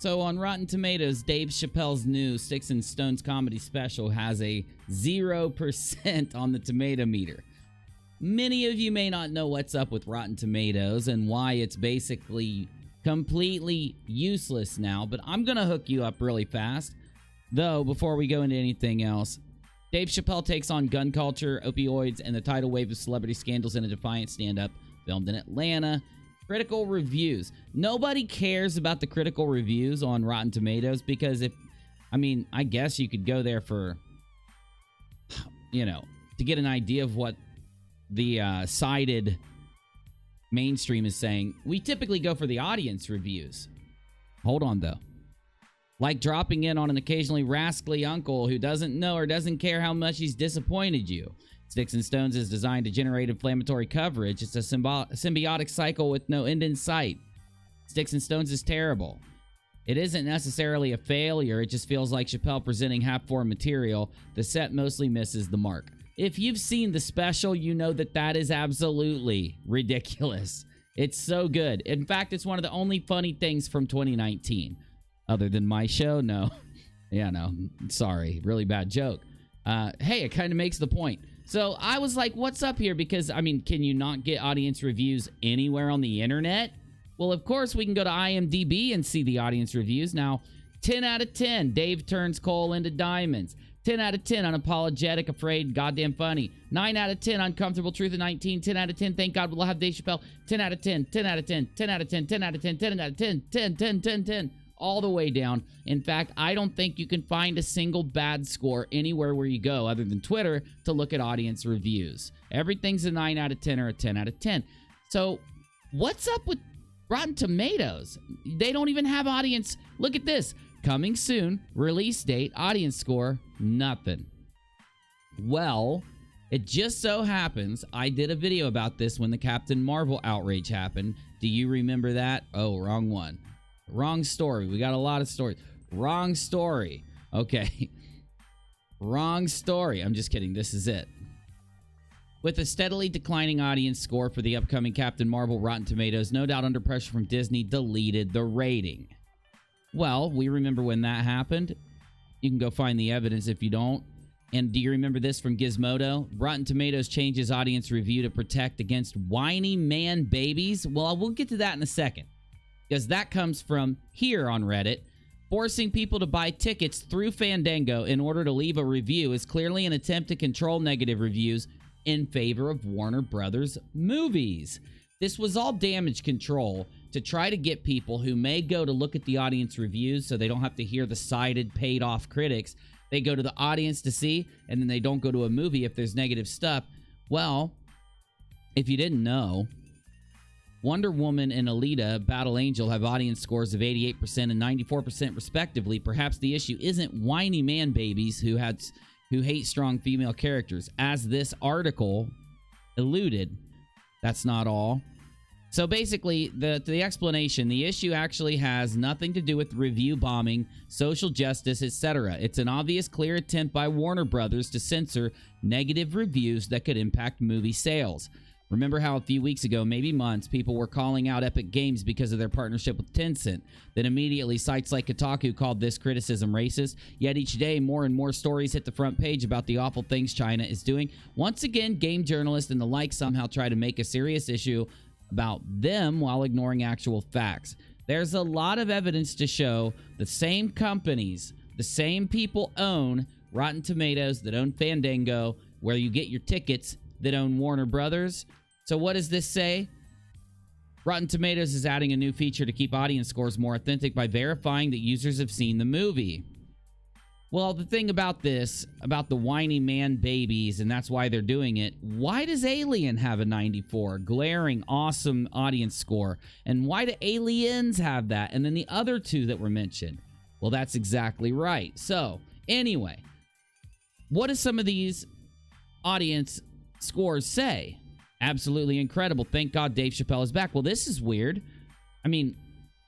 So on Rotten Tomatoes, Dave Chappelle's new Sticks and Stones comedy special has a 0% on the tomato meter. Many of you may not know what's up with Rotten Tomatoes and why it's basically completely useless now, but I'm going to hook you up really fast. Though, before we go into anything else, Dave Chappelle takes on gun culture, opioids, and the tidal wave of celebrity scandals in a defiant stand-up filmed in Atlanta. Critical reviews. Nobody cares about the critical reviews on Rotten Tomatoes because I guess you could go there for, to get an idea of what the cited mainstream is saying. We typically go for the audience reviews. Hold on, though. Like dropping in on an occasionally rascally uncle who doesn't know or doesn't care how much he's disappointed you. Sticks and Stones is designed to generate inflammatory coverage. It's a symbiotic cycle with no end in sight. Sticks and Stones is terrible. It isn't necessarily a failure. It just feels like Chappelle presenting half-formed material. The set mostly misses the mark. If you've seen the special, you know that is absolutely ridiculous. It's so good. In fact, it's one of the only funny things from 2019. Other than my show, no. Yeah, no. Sorry. Really bad joke. Hey, it kind of makes the point. So I was like, what's up here? Because, can you not get audience reviews anywhere on the internet? Well, of course, we can go to IMDb and see the audience reviews. Now, 10 out of 10, Dave turns coal into diamonds. 10 out of 10, unapologetic, afraid, goddamn funny. 9 out of 10, uncomfortable truth of 19. 10 out of 10, thank God we'll have Dave Chappelle. 10 out of 10, 10 out of 10, 10 out of 10, 10 out of 10, 10 out of 10, 10, 10, 10, 10. All the way down. In fact, I don't think you can find a single bad score anywhere where you go other than Twitter to look at audience reviews. Everything's a 9 out of 10 or a 10 out of 10. So what's up with Rotten Tomatoes? They don't even have audience. Look at this. Coming soon, release date, audience score, nothing. Well, it just so happens I did a video about this when the Captain Marvel outrage happened. Do you remember that? Oh, wrong one. Wrong story. We got a lot of stories. Wrong story. Okay. Wrong story. I'm just kidding. This is it. With a steadily declining audience score for the upcoming Captain Marvel, Rotten Tomatoes, no doubt under pressure from Disney, deleted the rating. Well, we remember when that happened. You can go find the evidence if you don't. And do you remember this from Gizmodo? Rotten Tomatoes changes audience review to protect against whiny man babies. Well, we'll get to that in a second, because that comes from here on Reddit. Forcing people to buy tickets through Fandango in order to leave a review is clearly an attempt to control negative reviews in favor of Warner Brothers movies. This was all damage control to try to get people who may go to look at the audience reviews so they don't have to hear the cited, paid-off critics. They go to the audience to see, and then they don't go to a movie if there's negative stuff. Well, if you didn't know, Wonder Woman and Alita Battle Angel have audience scores of 88% and 94% respectively. Perhaps the issue isn't whiny man babies who hate strong female characters, as this article alluded. That's not all. So basically, the explanation, the issue actually has nothing to do with review bombing, social justice, etc. It's an obvious, clear attempt by Warner Brothers to censor negative reviews that could impact movie sales. Remember how a few weeks ago, maybe months, people were calling out Epic Games because of their partnership with Tencent. Then immediately, sites like Kotaku called this criticism racist. Yet each day, more and more stories hit the front page about the awful things China is doing. Once again, game journalists and the like somehow try to make a serious issue about them while ignoring actual facts. There's a lot of evidence to show the same companies, the same people own Rotten Tomatoes, that own Fandango, where you get your tickets, that own Warner Brothers. So what does this say? Rotten Tomatoes is adding a new feature to keep audience scores more authentic by verifying that users have seen the movie. Well, the thing about this, about the whiny man babies, and that's why they're doing it, why does Alien have a 94? Glaring, awesome audience score. And why do Aliens have that? And then the other two that were mentioned. Well, that's exactly right. So, anyway, what do some of these audience scores say? Absolutely incredible. Thank God Dave Chappelle is back. Well, this is weird. I mean,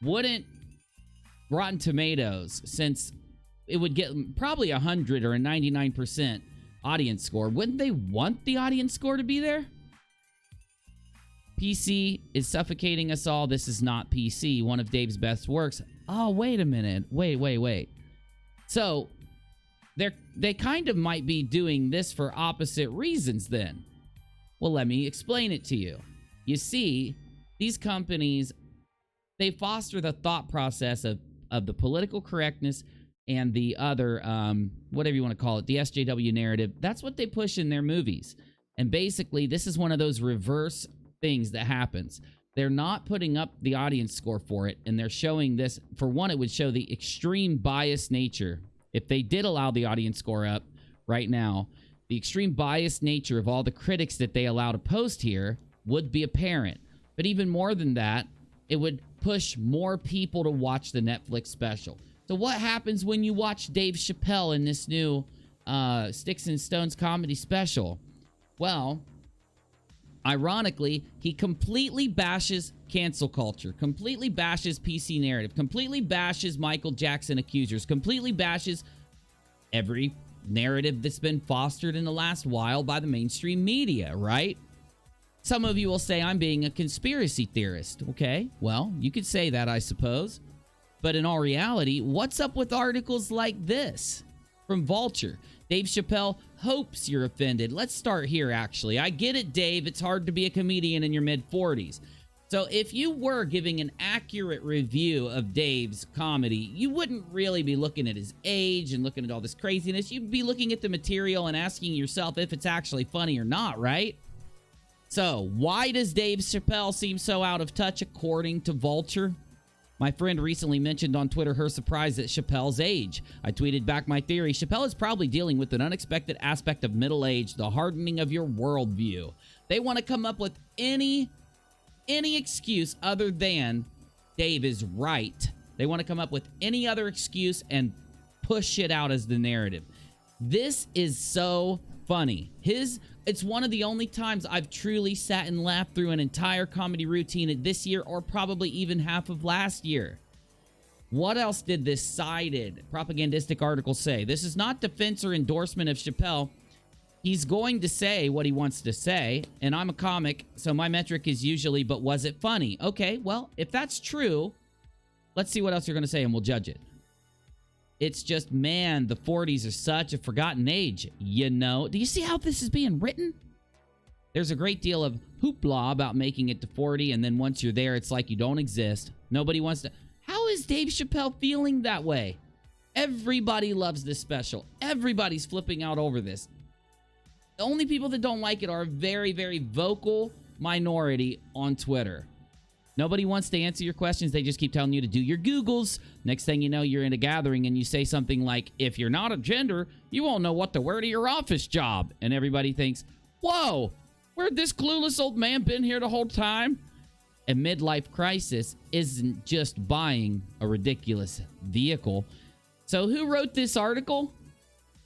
wouldn't Rotten Tomatoes, since it would get probably 100 or a 99% audience score, wouldn't they want the audience score to be there? PC is suffocating us all. This is not PC. One of Dave's best works. Oh, wait a minute. Wait. So, they kind of might be doing this for opposite reasons then. Well, let me explain it to you. You see, these companies, they foster the thought process of the political correctness and the other, whatever you want to call it, the SJW narrative. That's what they push in their movies. And basically, this is one of those reverse things that happens. They're not putting up the audience score for it, and they're showing this. For one, it would show the extreme biased nature. If they did allow the audience score up right now, the extreme biased nature of all the critics that they allow to post here would be apparent. But even more than that, it would push more people to watch the Netflix special. So what happens when you watch Dave Chappelle in this new Sticks and Stones comedy special? Well, ironically, he completely bashes cancel culture, completely bashes PC narrative, completely bashes Michael Jackson accusers, completely bashes every narrative that's been fostered in the last while by the mainstream media, right? Some of you will say I'm being a conspiracy theorist. Okay, well, you could say that, I suppose. But in all reality, what's up with articles like this from Vulture? Dave Chappelle hopes you're offended. Let's start here, actually. I get it, Dave. It's hard to be a comedian in your mid-40s. So if you were giving an accurate review of Dave's comedy, you wouldn't really be looking at his age and looking at all this craziness. You'd be looking at the material and asking yourself if it's actually funny or not, right? So why does Dave Chappelle seem so out of touch according to Vulture? My friend recently mentioned on Twitter her surprise at Chappelle's age. I tweeted back my theory. Chappelle is probably dealing with an unexpected aspect of middle age, the hardening of your worldview. They want to come up with any excuse other than Dave is right. They want to come up with any other excuse and push it out as the narrative. This is so funny. It's one of the only times I've truly sat and laughed through an entire comedy routine this year, or probably even half of last year. What else did this sided propagandistic article say? This is not defense or endorsement of Chappelle. He's going to say what he wants to say, and I'm a comic, so my metric is usually, but was it funny? Okay, well, if that's true, let's see what else you're going to say, and we'll judge it. It's just, man, the 40s are such a forgotten age, you know. Do you see how this is being written? There's a great deal of hoopla about making it to 40, and then once you're there, it's like you don't exist. Nobody wants to... How is Dave Chappelle feeling that way? Everybody loves this special. Everybody's flipping out over this. The only people that don't like it are a very, very vocal minority on Twitter. Nobody wants to answer your questions. They just keep telling you to do your Googles. Next thing you know, you're in a gathering and you say something like, if you're not a gender, you won't know what to wear to your office job. And everybody thinks, whoa, where'd this clueless old man been here the whole time? A midlife crisis isn't just buying a ridiculous vehicle. So who wrote this article?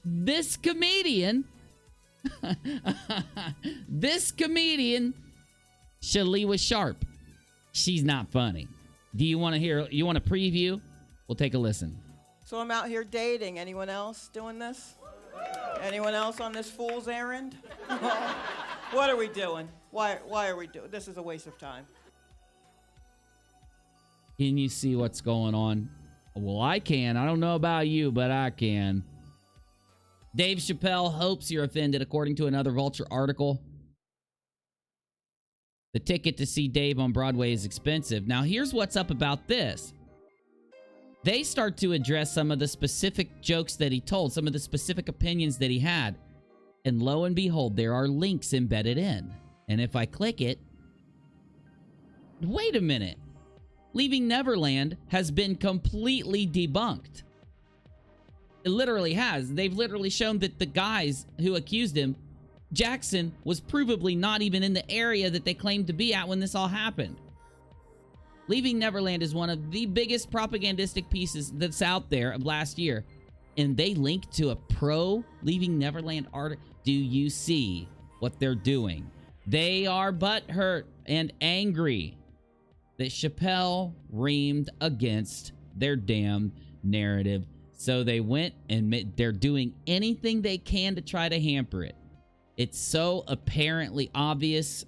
This comedian. This comedian, Shalewa Sharp. She's not funny. Do you want to hear? You want a preview? We'll take a listen. So I'm out here dating. Anyone else doing this? Anyone else on this fool's errand? What are we doing? Why are we doing? This is a waste of time. Can you see what's going on? Well, I can. I don't know about you, but I can. Dave Chappelle hopes you're offended, according to another Vulture article. The ticket to see Dave on Broadway is expensive. Now, here's what's up about this. They start to address some of the specific jokes that he told, some of the specific opinions that he had. And lo and behold, there are links embedded in. And if I click it... Wait a minute. Leaving Neverland has been completely debunked. It literally has. They've literally shown that the guys who accused him, Jackson, was provably not even in the area that they claimed to be at when this all happened. Leaving Neverland is one of the biggest propagandistic pieces that's out there of last year. And they link to a pro Leaving Neverland article. Do you see what they're doing? They are butthurt and angry that Chappelle reamed against their damn narrative. So they went and they're doing anything they can to try to hamper it. It's so apparently obvious.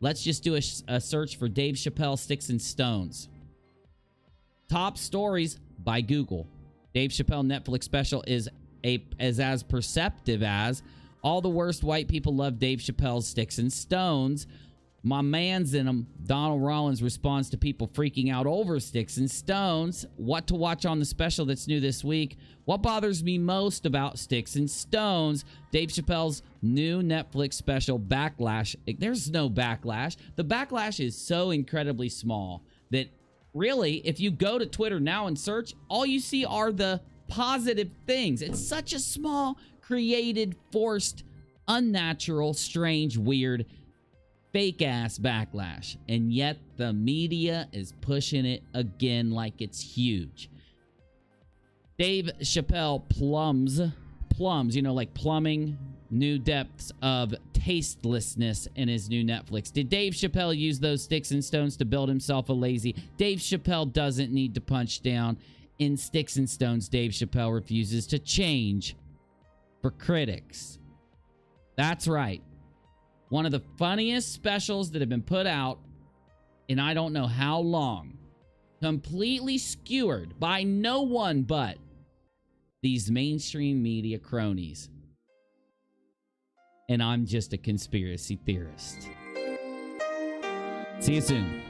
Let's just do a search for Dave Chappelle Sticks and Stones. Top stories by Google. Dave Chappelle Netflix special is as perceptive as all the worst white people love Dave Chappelle's Sticks and Stones. My man's in them. Donald Rollins responds to people freaking out over Sticks and Stones. What to watch on the special that's new this week. What bothers me most about Sticks and Stones. Dave Chappelle's new Netflix special, Backlash. There's no backlash. The backlash is so incredibly small that really, if you go to Twitter now and search, all you see are the positive things. It's such a small, created, forced, unnatural, strange, weird, fake-ass backlash. And yet the media is pushing it again like it's huge. Dave Chappelle plums, you know, like plumbing new depths of tastelessness in his new Netflix. Did Dave Chappelle use those sticks and stones to build himself a lazy? Dave Chappelle doesn't need to punch down. In Sticks and Stones, Dave Chappelle refuses to change for critics. That's right. One of the funniest specials that have been put out in I don't know how long. Completely skewered by no one but these mainstream media cronies. And I'm just a conspiracy theorist. See you soon.